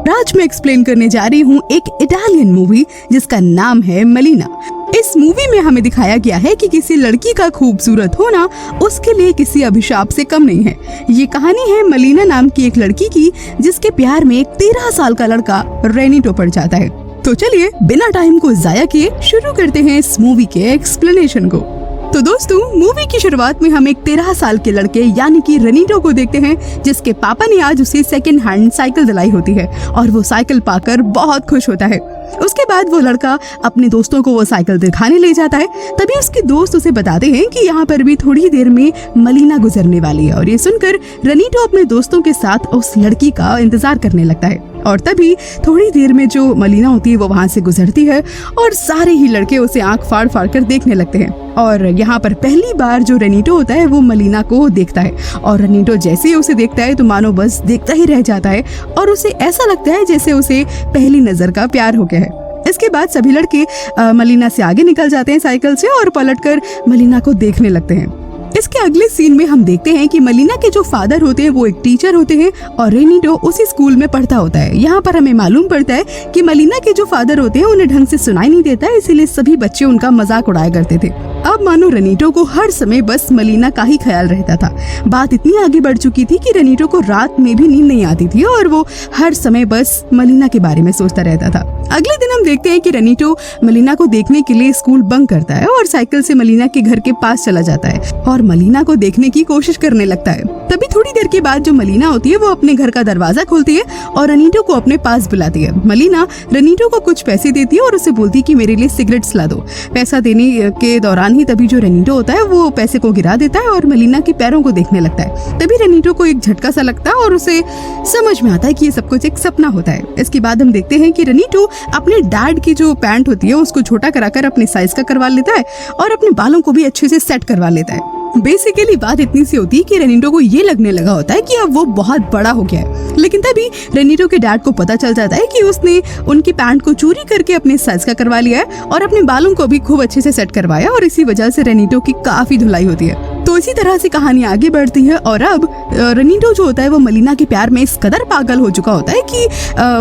आज मैं एक्सप्लेन करने जा रही हूँ एक इटालियन मूवी जिसका नाम है मलीना। इस मूवी में हमें दिखाया गया है कि किसी लड़की का खूबसूरत होना उसके लिए किसी अभिशाप से कम नहीं है। ये कहानी है मलीना नाम की एक लड़की की जिसके प्यार में एक 13 साल का लड़का रेनिटो पड़ जाता है। तो चलिए बिना टाइम को जाया किए शुरू करते हैं इस मूवी के एक्सप्लेनेशन को। तो दोस्तों, मूवी की शुरुआत में हम एक 13 साल के लड़के यानी कि रेनिटो को देखते हैं जिसके पापा ने आज उसे सेकंड हैंड साइकिल दिलाई होती है और वो साइकिल पाकर बहुत खुश होता है। उसके बाद वो लड़का अपने दोस्तों को वो साइकिल दिखाने ले जाता है। तभी उसके दोस्त उसे बताते हैं कि यहाँ पर भी थोड़ी देर में मलीना गुजरने वाली है और ये सुनकर रेनिटो अपने दोस्तों के साथ उस लड़की का इंतजार करने लगता है। और तभी थोड़ी देर में जो मलीना होती है वो वहाँ से गुजरती है और सारे ही लड़के उसे आंख फाड़ फाड़ कर देखने लगते हैं। और यहाँ पर पहली बार जो रेनिटो होता है वो मलीना को देखता है और रेनिटो जैसे ही उसे देखता है तो मानो बस देखता ही रह जाता है और उसे ऐसा लगता है जैसे उसे पहली नजर का प्यार हो गया है। इसके बाद सभी लड़के मलीना से आगे निकल जाते हैं साइकिल से और पलटकर मलीना को देखने लगते हैं। इसके अगले सीन में हम देखते हैं कि मलीना के जो फादर होते हैं वो एक टीचर होते हैं और रेनिटो उसी स्कूल में पढ़ता होता है। यहाँ पर हमें मालूम पड़ता है कि मलीना के जो फादर होते हैं उन्हें ढंग से सुनाई नहीं देता है, इसीलिए सभी बच्चे उनका मजाक उड़ाया करते थे। अब मानो रेनिटो को हर समय बस मलीना का ही ख्याल रहता था। बात इतनी आगे बढ़ चुकी थी कि रेनिटो को रात में भी नींद नहीं आती थी और वो हर समय बस मलीना के बारे में सोचता रहता था। अगले दिन हम देखते हैं कि रेनिटो मलीना को देखने के लिए स्कूल बंक करता है और साइकिल से मलीना के घर के पास चला जाता है और मलीना को देखने की कोशिश करने लगता है। तभी थोड़ी देर के बाद जो मलीना होती है वो अपने घर का दरवाजा खोलती है और रेनिटो को अपने पास बुलाती है। मलीना रेनिटो को कुछ पैसे देती है और उसे बोलती है कि मेरे लिए सिगरेट्स ला दो। पैसा देने के दौरान ही तभी जो रेनिटो होता है वो पैसे को गिरा देता है और मलीना के पैरों को देखने लगता है। तभी रेनिटो को एक झटका सा लगता है और उसे समझ में आता है कि ये सब कुछ एक सपना होता है। इसके बाद हम देखते हैं कि रेनिटो अपने डैड की जो पैंट होती है उसको छोटा कराकर अपने साइज का करवा लेता है और अपने बालों को भी अच्छे से सेट करवा लेता है। बेसिकली बात इतनी सी होती है कि रेनिटो को ये लगने लगा होता है कि अब वो बहुत बड़ा हो गया है, लेकिन तभी रेनिटो के डैड को पता चल जाता है कि उसने उनकी पैंट को चोरी करके अपने साइज का करवा लिया है और अपने बालों को भी खूब अच्छे से सेट करवाया और इसी वजह से रेनिटो की काफी धुलाई होती है। तो इसी तरह से कहानी आगे बढ़ती है और अब रेनिटो जो होता है वो मलीना के प्यार में इस कदर पागल हो चुका होता है कि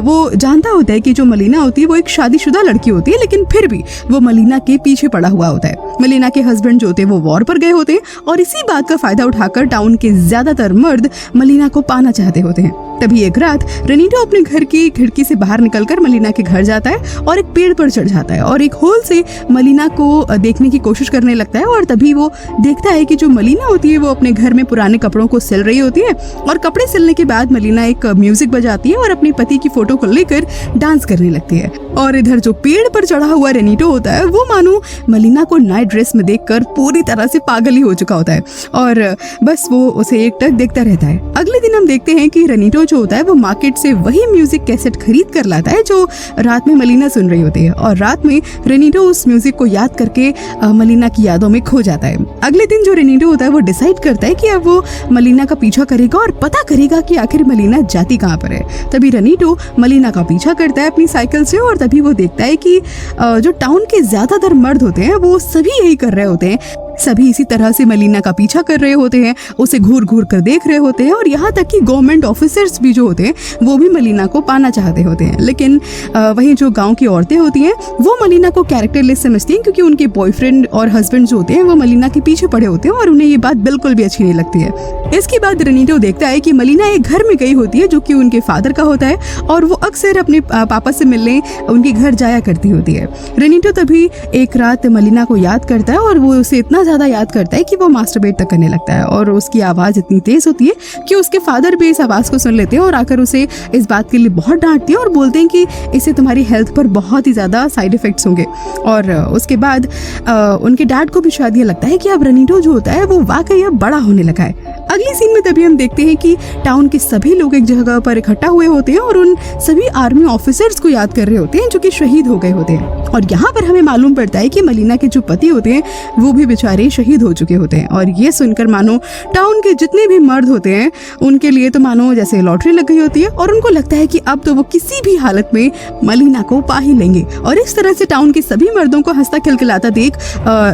वो जानता होता है कि जो मलीना होती है वो एक शादीशुदा लड़की होती है, लेकिन फिर भी वो मलीना के पीछे पड़ा हुआ होता है। मलीना के हस्बैंड जो होते हैं वो वॉर पर गए होते हैं और इसी बात का फायदा उठाकर टाउन के ज्यादातर मर्द मलीना को पाना चाहते होते हैं। तभी एक रात रेनिटो अपने घर की खिड़की से बाहर निकलकर मलीना के घर जाता है और एक पेड़ पर चढ़ जाता है और एक होल से मलीना को देखने की कोशिश करने लगता है। और तभी वो देखता है कि जो मलीना होती है वो अपने घर में पुराने कपड़ों को सिल रही होती है और कपड़े सिलने के बाद मलीना एक म्यूजिक बजाती है और अपने पति की फोटो को लेकर डांस करने लगती है। और इधर जो पेड़ पर चढ़ा हुआ रेनिटो होता है वो मानो मलीना को नाइट ड्रेस में देखकर पूरी तरह से पागल ही हो चुका होता है और बस वो उसे एक टक देखता रहता है। अगले दिन हम देखते हैं कि रेनिटो जो होता है वो मार्केट से वही म्यूजिक कैसेट खरीद कर लाता है जो रात में मलीना सुन रही होती है और रात में रेनिटो उस म्यूजिक को याद करके मलीना की यादों में खो जाता है। अगले दिन जो रेनिटो होता है वो डिसाइड करता है कि अब वो मलीना का पीछा करेगा और पता करेगा कि आखिर मलीना जाती कहाँ पर है। तभी रेनिटो मलीना का पीछा करता है अपनी साइकिल से और तभी वो देखता है कि जो टाउन के ज्यादातर मर्द होते हैं वो सभी यही कर रहे होते हैं। सभी इसी तरह से मलीना का पीछा कर रहे होते हैं, उसे घूर घूर कर देख रहे होते हैं और यहाँ तक कि गवर्नमेंट ऑफिसर्स भी जो होते हैं वो भी मलीना को पाना चाहते होते हैं। लेकिन वहीं जो गांव की औरतें होती हैं वो मलीना को कैरेक्टरलेस समझती हैं क्योंकि उनके बॉयफ्रेंड और हस्बैंड जो होते हैं वो मलीना के पीछे पड़े होते हैं और उन्हें ये बात बिल्कुल भी अच्छी नहीं लगती है। इसके बाद रेनिटो देखता है कि मलीना एक घर में गई होती है जो कि उनके फादर का होता है और वो अक्सर अपने पापा से मिलने उनके घर जाया करती होती है। रेनिटो तभी एक रात मलीना को याद करता है और वो उसे इतना ज्यादा याद करता है कि वो मास्टरबेट तक करने लगता है और उसकी आवाज इतनी तेज होती है कि उसके फादर भी इस आवाज को सुन लेते हैं और आकर उसे इस बात के लिए बहुत डांटते हैं और बोलते हैं कि इससे तुम्हारी हेल्थ पर बहुत ही ज्यादा साइड इफेक्ट्स होंगे। और उसके बाद उनके डैड को भी शायद ये लगता है कि अब रेनिटो जो होता है वो वाकई अब बड़ा होने लगा है। अगली सीन में तभी हम देखते हैं कि टाउन के सभी लोग एक जगह पर इकट्ठा हुए होते हैं और उन सभी आर्मी ऑफिसर्स को याद कर रहे होते हैं जो कि शहीद हो गए होते हैं। और यहाँ पर हमें मालूम पड़ता है कि मलीना के जो पति होते हैं वो भी बेचारे सारे शहीद हो चुके होते हैं। और ये सुनकर मानो टाउन के जितने भी मर्द होते हैं उनके लिए तो मानो जैसे लॉटरी लग गई होती है और उनको लगता है कि अब तो वो किसी भी हालत में मलीना को पा ही लेंगे। और इस तरह से टाउन के सभी मर्दों को हंसता खिलखिलाता देख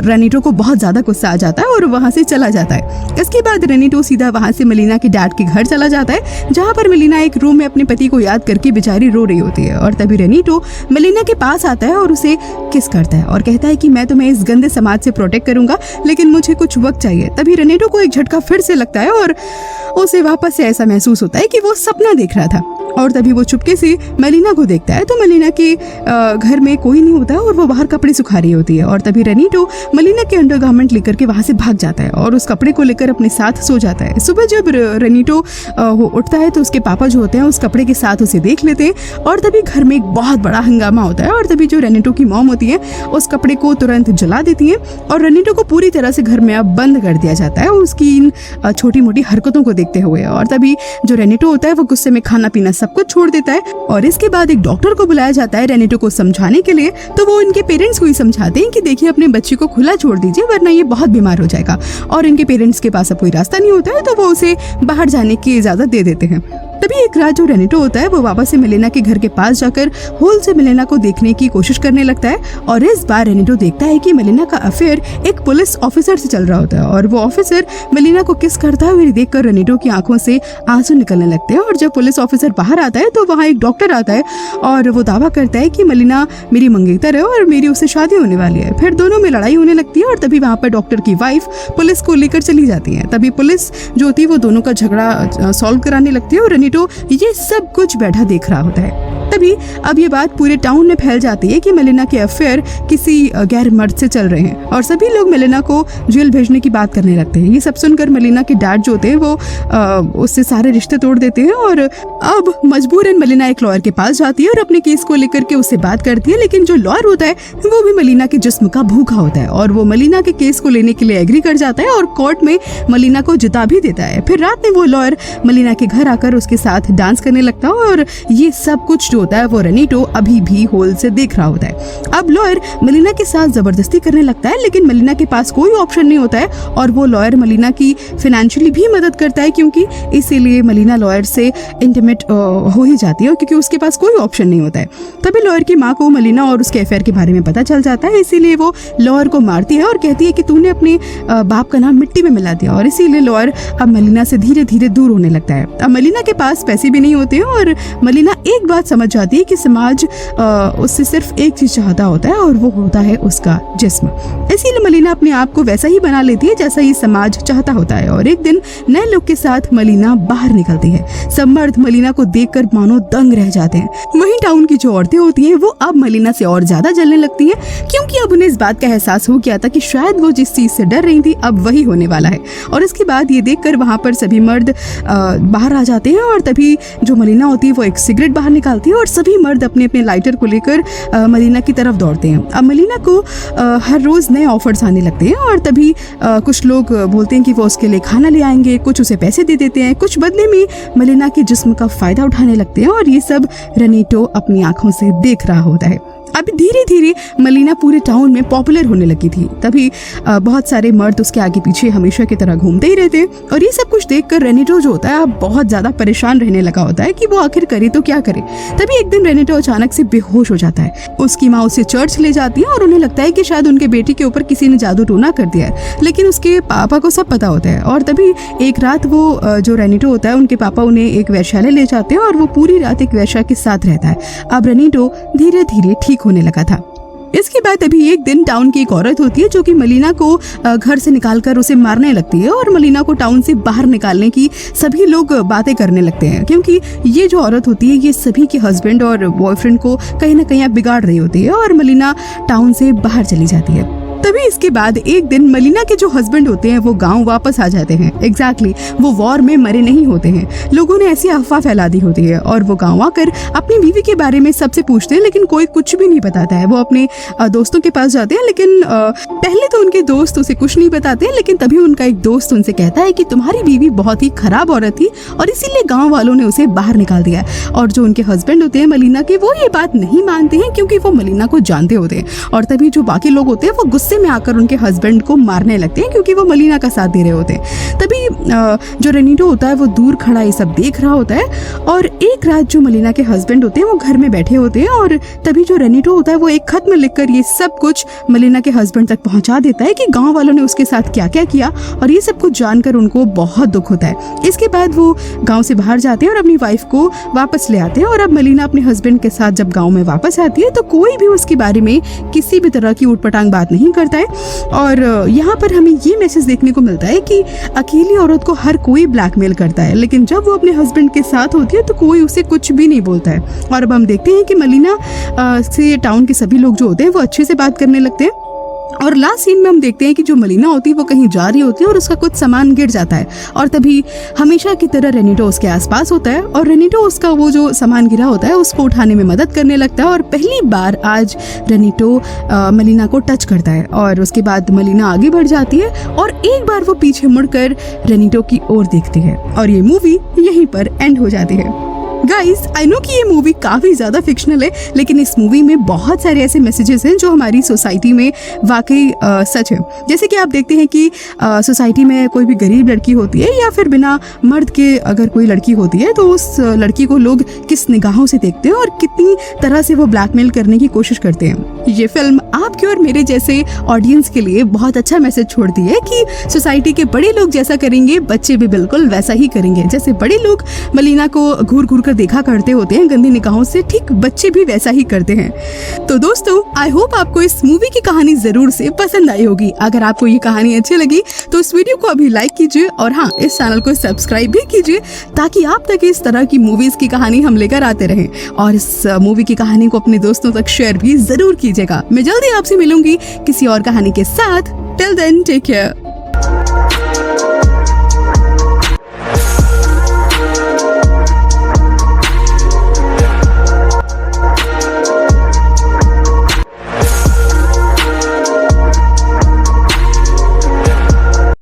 रेनिटो को बहुत ज्यादा गुस्सा आ जाता है और वहां से चला जाता है। इसके बाद रेनिटो सीधा वहां से मलीना के डैड के घर चला जाता है, जहां पर मलीना एक रूम में अपने पति को याद करके बेचारी रो रही होती है। और तभी रेनिटो मलीना के पास आता है और उसे किस करता है और कहता है कि मैं तुम्हें इस गंदे समाज से प्रोटेक्ट करूंगा, लेकिन मुझे कुछ वक्त चाहिए। तभी रेनिटो को एक झटका फिर से लगता है और उसे वापस से ऐसा महसूस होता है कि वो सपना देख रहा था। और तभी वो चुपके से मलीना को देखता है तो मलीना के घर में कोई नहीं होता है और वो बाहर कपड़े सुखा रही होती है। और तभी रेनिटो मलीना के अंडरगारमेंट लेकर के वहां से भाग जाता है और उस कपड़े को लेकर अपने साथ सो जाता है। सुबह जब रेनिटो वो उठता है तो उसके पापा जो होते हैं उस कपड़े के साथ उसे देख लेते हैं और तभी घर में एक बहुत बड़ा हंगामा होता है। और तभी जो रेनिटो की मॉम होती है उस कपड़े को तुरंत जला देती है और रेनिटो को पूरी तरह से घर में अब बंद कर दिया जाता है उसकी इन छोटी मोटी हरकतों को देखते हुए। और तभी जो रेनिटो होता है वो गुस्से में खाना पीना सब कुछ छोड़ देता है। और इसके बाद एक डॉक्टर को बुलाया जाता है रेनिटो को समझाने के लिए। तो वो इनके पेरेंट्स को ही समझाते हैं कि देखिए अपने बच्चे को खुला छोड़ दीजिए वरना ये बहुत बीमार हो जाएगा। और इनके पेरेंट्स के पास अब कोई रास्ता नहीं होता है तो वो उसे बाहर जाने की इजाजत दे देते हैं। तभी एक रात जो रेनिटो होता है वो वापस से मिलेना के घर के पास जाकर होल से मिलेना को देखने की कोशिश करने लगता है। और इस बार रेनिटो देखता है कि मिलेना का अफेयर एक पुलिस ऑफिसर से चल रहा होता है और वो ऑफिसर मिलेना को किस करता हुआ देखकर रेनिटो की आंखों से आंसू निकलने लगते हैं। और जब पुलिस ऑफिसर बाहर आता है तो वहाँ एक डॉक्टर आता है और वो दावा करता है कि मलीना मेरी मंगेतर है और मेरी उससे शादी होने वाली है। फिर दोनों में लड़ाई होने लगती है और तभी वहाँ पर डॉक्टर की वाइफ पुलिस को लेकर चली जाती है। तभी पुलिस जो होती है वो दोनों का झगड़ा सॉल्व कराने लगती है और रेनिटो ये सब कुछ बैठा देख रहा होता है। तभी अब ये बात पूरे टाउन में फैल जाती है कि मेलिना के अफेयर किसी गैर मर्द से चल रहे हैं और सभी लोग मेलिना को जेल भेजने की बात करने लगते हैं। ये सब सुनकर मेलिना के डैड जो होते हैं वो उससे सारे रिश्ते तोड़ देते हैं और अब मजबूरन मेलिना एक लॉयर के पास जाती है और अपने केस को लेकर के उससे बात करती है। लेकिन जो लॉयर होता है वो भी मेलिना के जिस्म का भूखा होता है और वो मेलिना के केस को लेने के लिए एग्री कर जाता है और कोर्ट में मेलिना को जिता भी देता है। फिर रात में वो लॉयर मेलिना के घर आकर उसके साथ डांस करने लगता है और ये सब कुछ होता है वो रेनिटो अभी भी होल से देख रहा होता है। अब लॉयर मेलिना के साथ जबरदस्ती करने लगता है लेकिन मेलिना के पास कोई ऑप्शन नहीं होता है और वो लॉयर मेलिना की फाइनेंशियली भी मदद करता है क्योंकि इसीलिए मेलिना लॉयर से इंटीमेट हो ही जाती है क्योंकि उसके पास कोई ऑप्शन नहीं होता है। तभी लॉयर की माँ को मेलिना और उसके अफेयर के बारे में पता चल जाता है, इसीलिए वो लॉयर को मारती है और कहती है कि तूने अपने बाप का नाम मिट्टी में मिला दिया और इसीलिए लॉयर अब मेलिना से धीरे धीरे दूर होने लगता है। अब मेलिना के पास पैसे भी नहीं होते हैं और मेलिना एक बात समझ जाती है कि समाज उससे सिर्फ एक चीज चाहता होता है और वो होता है उसका जिस्म। इसीलिए मेलिना अपने आप को वैसा ही बना लेती है जैसा ये समाज चाहता होता है। और एक दिन नए लुक के साथ मेलिना बाहर निकलती है। सब मर्द मेलिना को देखकर मानो दंग रह जाते हैं। वहीं टाउन की जो औरतें होती हैं वो अब मेलिना से और ज्यादा जलने लगती हैं क्योंकि अब उन्हें इस बात का एहसास हो गया था कि शायद वो जिस चीज से डर रही थी अब वही होने वाला है। और इसके बाद ये देखकर वहाँ पर सभी मर्द बाहर आ जाते हैं और तभी जो मेलिना होती है वो एक सिगरेट बाहर निकालती है और सभी मर्द अपने अपने लाइटर को लेकर मेलिना की तरफ दौड़ते हैं। अब मेलिना को हर रोज नए ऑफर्स आने लगते हैं और तभी कुछ लोग बोलते हैं कि वो उसके लिए खाना ले आएंगे, कुछ उसे पैसे दे देते हैं, कुछ बदले में मेलिना के जिस्म का फायदा उठाने लगते हैं और ये सब रेनिटो अपनी आंखों से देख रहा होता है। अब धीरे धीरे मेलिना पूरे टाउन में पॉपुलर होने लगी थी। तभी बहुत सारे मर्द उसके आगे पीछे हमेशा की तरह घूमते ही रहते और ये सब कुछ देखकर रेनिटो जो होता है अब बहुत ज्यादा परेशान रहने लगा होता है कि वो आखिर करे तो क्या करे। तभी एक दिन रेनिटो अचानक से बेहोश हो जाता है। उसकी माँ उसे चर्च ले जाती है और उन्हें लगता है कि शायद उनके बेटे के ऊपर किसी ने जादू टोना कर दिया है, लेकिन उसके पापा को सब पता होता है। और तभी एक रात वो जो रेनिटो होता है उनके पापा उन्हें एक वेश्यालय ले जाते हैं और वो पूरी रात एक वेश्या के साथ रहता है। अब रेनिटो धीरे धीरे ठीक होने लगा था। इसके बाद अभी एक दिन टाउन की एक औरत होती है जो कि मेलिना को घर से निकालकर उसे मारने लगती है और मेलिना को टाउन से बाहर निकालने की सभी लोग बातें करने लगते हैं क्योंकि ये जो औरत होती है ये सभी के हस्बैंड और बॉयफ्रेंड को कहीं ना कहीं बिगाड़ रही होती है और मेलिना टाउन से बाहर चली जाती है। तभी इसके बाद एक दिन मेलिना के जो हस्बैंड होते हैं वो गांव वापस आ जाते हैं। एग्जैक्टली वो वॉर में मरे नहीं होते हैं। लोगों ने ऐसी अफवाह फैला दी होती है और वो गांव आकर अपनी बीवी के बारे में सबसे पूछते हैं लेकिन कोई कुछ भी नहीं बताता है। वो अपने दोस्तों के पास जाते हैं लेकिन पहले तो उनके दोस्त उसे कुछ नहीं बताते हैं, लेकिन तभी उनका एक दोस्त उनसे कहता है कि तुम्हारी बीवी बहुत ही खराब औरत थी और इसीलिए गाँव वालों ने उसे बाहर निकाल दिया। और जो उनके हस्बैंड होते हैं मेलिना के वो ये बात नहीं मानते हैं क्योंकि वो मेलिना को जानते होते हैं। और तभी जो बाकी लोग होते हैं वो गुस्से गुस्से में आकर उनके हस्बैंड को मारने लगते हैं क्योंकि वो मलीना का साथ दे रहे होते हैं। तभी जो रेनिटो होता है वो दूर खड़ा ये सब देख रहा होता है और एक रात जो मलीना के हस्बैंड होते हैं वो घर में बैठे होते हैं और तभी जो रेनिटो होता है वो एक खत में लिखकर ये सब कुछ मलीना के हस्बैंड तक पहुंचा देता है कि गांव वालों ने उसके साथ क्या क्या किया, और ये सब कुछ जानकर उनको बहुत दुख होता है। इसके बाद वो गांव से बाहर जाते हैं और अपनी वाइफ को वापस ले आते हैं और अब मलीना अपने हस्बैंड के साथ जब गांव में वापस आती है तो कोई भी उसके बारे में किसी भी तरह की ऊटपटांग बात नहीं करता है। और यहाँ पर हमें ये मैसेज देखने को मिलता है कि अकेली औरत को हर कोई ब्लैकमेल करता है, लेकिन जब वो अपने हस्बैंड के साथ होती है तो कोई उसे कुछ भी नहीं बोलता है। और अब हम देखते हैं कि मलीना से टाउन के सभी लोग जो होते हैं वो अच्छे से बात करने लगते हैं। और लास्ट सीन में हम देखते हैं कि जो मलीना होती है वो कहीं जा रही होती है और उसका कुछ सामान गिर जाता है और तभी हमेशा की तरह रेनिटो उसके आसपास होता है और रेनिटो उसका वो जो सामान गिरा होता है उसको उठाने में मदद करने लगता है। और पहली बार आज रेनिटो मलीना को टच करता है और उसके बाद मलीना आगे बढ़ जाती है और एक बार वो पीछे मुड़कर रेनिटो की ओर देखती है और ये मूवी यहीं पर एंड हो जाती है। गाइस, आई नो कि ये मूवी काफ़ी ज़्यादा फिक्शनल है, लेकिन इस मूवी में बहुत सारे ऐसे मैसेजेस हैं जो हमारी सोसाइटी में वाकई सच है। जैसे कि आप देखते हैं कि सोसाइटी में कोई भी गरीब लड़की होती है या फिर बिना मर्द के अगर कोई लड़की होती है तो उस लड़की को लोग किस निगाहों से देखते हैं और कितनी तरह से वो ब्लैकमेल करने की कोशिश करते हैं। ये फिल्म आपके और मेरे जैसे ऑडियंस के लिए बहुत अच्छा मैसेज छोड़ती है कि सोसाइटी के बड़े लोग जैसा करेंगे बच्चे भी बिल्कुल वैसा ही करेंगे। जैसे बड़े लोग मलीना को घूर घूर कर देखा करते होते हैं गंदी निगाहों से, ठीक बच्चे भी वैसा ही करते हैं। तो दोस्तों, आई होप आपको इस मूवी की कहानी जरूर से पसंद आई होगी। अगर आपको ये कहानी अच्छी लगी तो इस वीडियो को अभी लाइक कीजिए और हाँ, इस चैनल को सब्सक्राइब भी कीजिए ताकि आप तक इस तरह की मूवीज की कहानी हम लेकर आते रहें और इस मूवी की कहानी को अपने दोस्तों तक शेयर भी जरूर कीजिएगा। मैं जल्दी आपसे मिलूंगी किसी और कहानी के साथ। Till then, take care.